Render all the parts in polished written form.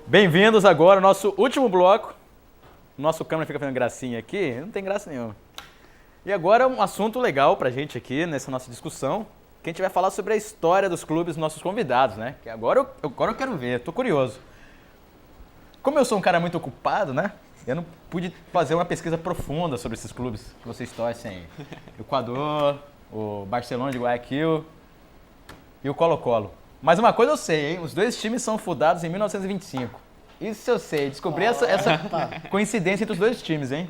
Bem-vindos agora ao nosso último bloco. Nosso câmera fica fazendo gracinha aqui, não tem graça nenhuma. E agora um assunto legal pra gente aqui nessa nossa discussão, que a gente vai falar sobre a história dos clubes dos nossos convidados, né? Que agora eu quero ver, tô curioso. Como eu sou um cara muito ocupado, né? Eu não pude fazer uma pesquisa profunda sobre esses clubes que vocês torcem aí. O Equador, o Barcelona de Guayaquil e o Colo-Colo. Mas uma coisa eu sei, hein? Os dois times são fundados em 1925. Isso eu sei, descobri essa coincidência entre os dois times, hein?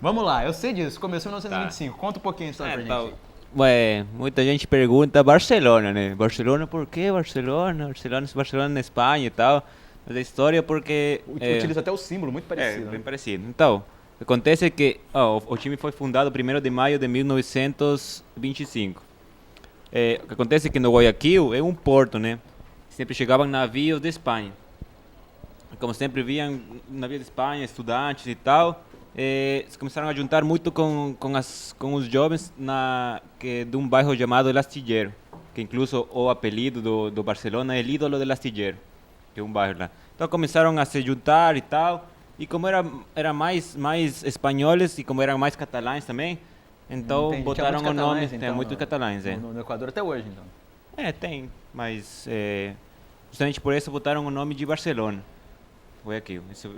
Vamos lá, eu sei disso, começou em 1925. Tá. Conta um pouquinho a história pra gente. Ué, muita gente pergunta Barcelona, né? Barcelona, por que Barcelona? Barcelona na Espanha e tal. Mas a história é porque... Utiliza até o símbolo, muito parecido. Bem parecido. Então, acontece que o time foi fundado 1º de maio de 1925. O que acontece é que no Guayaquil é um porto, né? Sempre chegavam navios de Espanha. Como sempre vinham navios de Espanha, estudantes e tal, se começaram a juntar muito com os jovens de um bairro chamado El Astillero, que incluso o apelido do Barcelona é El Ídolo del Astillero, que é um bairro lá. Então começaram a se juntar e tal, e como era mais espanhóis e como eram mais catalães também, então botaram o nome, tem muitos catalães. No Equador até hoje, então. Tem, mas justamente por isso botaram o nome de Barcelona. Foi aqui, essa é a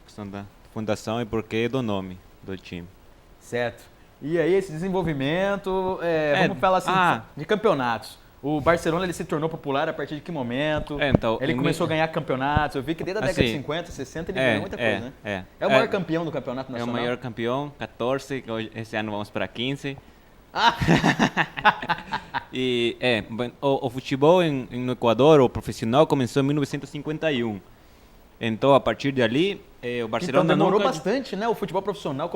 questão da fundação e porquê do nome do time. Certo. E aí esse desenvolvimento, vamos falar assim, de campeonatos. O Barcelona ele se tornou popular a partir de que momento? Então, ele começou a ganhar campeonatos. Eu vi que desde a década de 50, 60 ele ganhou muita coisa, né? É o maior campeão do campeonato nacional? É o maior campeão, 14, esse ano vamos para 15. E o futebol no Equador, o profissional, começou em 1951. Então, a partir de ali, o Barcelona então, demorou bastante, né? O futebol profissional.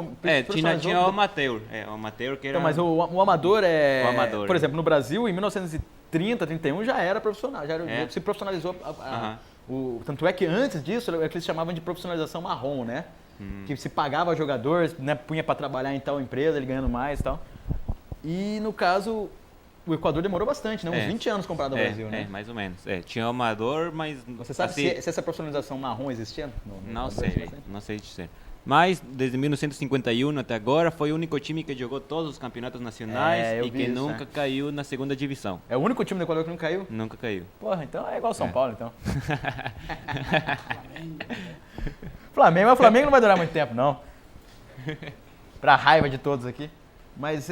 Tinha o amateur. O amateur que era... Então, mas o amador O amador, por exemplo, no Brasil, em 1930, 31, já era profissional. Já se profissionalizou. Tanto é que antes disso, é que eles chamavam de profissionalização marrom, né? Que se pagava jogador, né? Punha para trabalhar em tal empresa, ele ganhando mais e tal. E, no caso... O Equador demorou bastante, né? Uns 20 anos comparado ao Brasil, né? Mais ou menos. Tinha o amador, mas... Você sabe se essa profissionalização marrom existia? Não sei dizer. Mas, desde 1951 até agora, foi o único time que jogou todos os campeonatos nacionais e que nunca caiu na segunda divisão. É o único time do Equador que não caiu? Nunca caiu. Porra, então é igual São Paulo, então. Flamengo não vai durar muito tempo, não. Pra raiva de todos aqui. Mas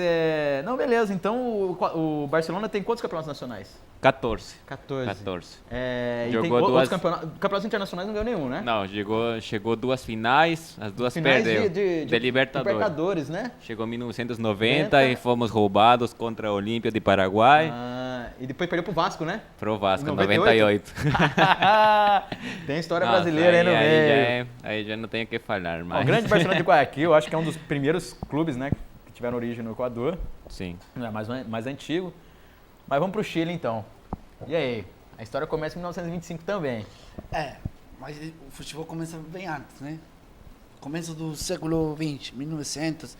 não, beleza. Então o Barcelona tem quantos campeonatos nacionais? 14. Jogou duas... Campeonatos internacionais não ganhou nenhum, né? Não, chegou duas finais, as duas perdeu. De Libertadores, né? Chegou em 1990 e fomos roubados contra a Olímpia de Paraguai. E depois perdeu pro Vasco, né? Pro Vasco, em 98. Tem história brasileira aí no meio. Aí já não tenho o que falar mais. O grande Barcelona de Guayaquil, acho que é um dos primeiros clubes, né? Tiveram origem no Equador. Sim. Não é mais antigo. Mas vamos pro Chile, então. E aí? A história começa em 1925 também. Mas o futebol começa bem antes, né? Começo do século XX, 1900.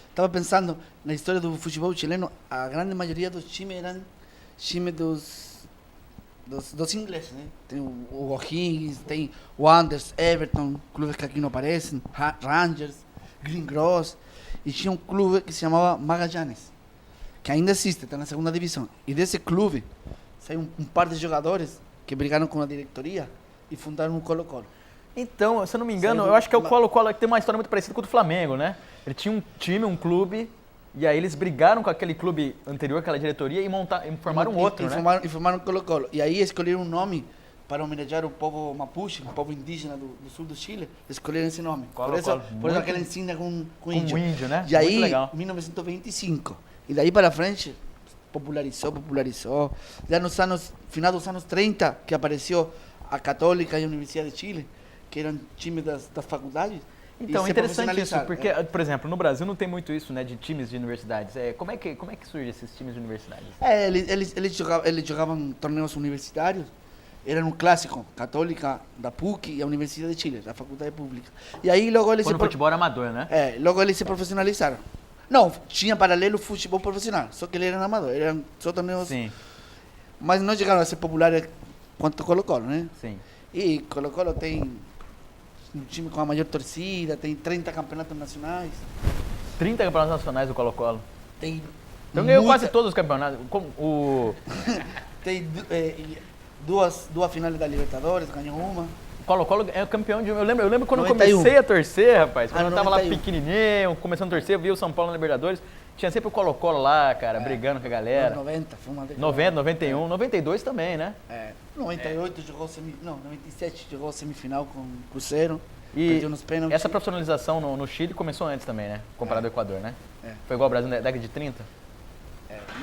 Estava pensando na história do futebol chileno, a grande maioria dos times eram times dos ingleses, né? Tem o O'Higgins, tem o Wanderers, Everton, clubes que aqui não aparecem, Rangers, Green Cross. E tinha um clube que se chamava Magallanes, que ainda existe, está na segunda divisão. E desse clube saiu um par de jogadores que brigaram com a diretoria e fundaram o Colo-Colo. Então, se eu não me engano, eu acho que é o Colo-Colo que tem uma história muito parecida com o do Flamengo, né? Ele tinha um time, um clube, e aí eles brigaram com aquele clube anterior, aquela diretoria, e formaram outro, né? E formaram o Colo-Colo. E aí escolheram um nome para homenagear o povo mapuche, o povo indígena do sul do Chile, escolheram esse nome. Por isso aquela insígnia com índio. Índio, né? E aí, em 1925, e daí para frente, popularizou. Já nos final dos anos 30, que apareceu a Católica e a Universidade de Chile, que eram times das faculdades. Então, interessante isso, porque, por exemplo, no Brasil não tem muito isso, né, de times de universidades. Como é que surgem esses times de universidades? Eles jogavam torneios universitários era um clássico, Católica, da PUC e a Universidade de Chile, da Faculdade Pública. E aí logo eles Quando o futebol era amador, né? logo eles se profissionalizaram. Não, tinha paralelo futebol profissional, só que eles eram amadores, eram só torneios, Sim, mas não chegaram a ser populares quanto Colo-Colo, né? sim. E Colo-Colo tem um time com a maior torcida, tem 30 campeonatos nacionais, 30 campeonatos nacionais do Colo-Colo. tem Então ganhou muita- quase todos os campeonatos. Tem duas finais da Libertadores, ganhou uma. O Colo-Colo é o campeão de... Eu lembro quando eu 91. comecei a torcer, rapaz. Quando Ah, eu tava lá 91. pequenininho, começando a torcer, eu via o São Paulo na Libertadores. Tinha sempre o Colo-Colo lá, cara, brigando com a galera. 90, foi uma 90, 91, 92 também, né? 98 jogou não, 97 jogou semifinal com o Cruzeiro, E perdeu nos pênaltis. essa profissionalização no Chile começou antes também, né? Comparado ao Equador, né? É. Foi igual ao Brasil na década de 30?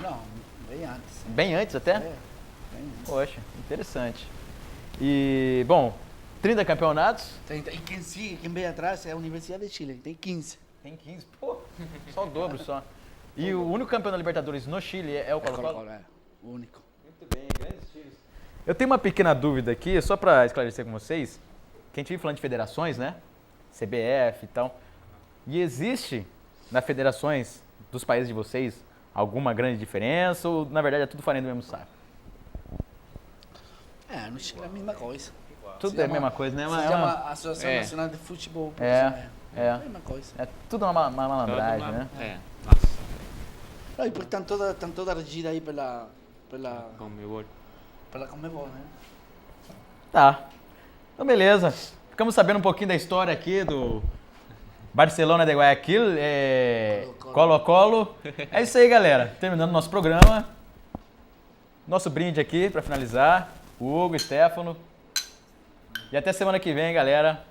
Não, bem antes. Bem antes até? Bem antes. Poxa, interessante. E, bom, 30 campeonatos. E quem veio atrás é a Universidade de Chile, tem 15. Tem 15, pô, só o dobro só. E o único campeão da Libertadores no Chile é o Colo-Colo? Colo-Colo, o único. Muito bem, grandes times. Eu tenho uma pequena dúvida aqui, só para esclarecer com vocês, que a gente vive falando de federações, né? CBF e tal. E existe nas federações dos países de vocês alguma grande diferença ou, na verdade, é tudo farinha do mesmo saco? No Chile é a mesma coisa. Tudo Se é a chama- mesma coisa, né? Se chama Associação É. Nacional de Futebol É, Profissional. é. A mesma coisa. É tudo uma malandragem, né? É, nossa, Não, e porque estão toda regida aí pela Conmebol. Conmebol, né? Tá. Então, beleza. Ficamos sabendo um pouquinho da história aqui do Barcelona de Guayaquil, Colo-Colo. É isso aí, galera. Terminando nosso programa. Nosso brinde aqui para finalizar. O Hugo, Stefano. E até semana que vem, galera.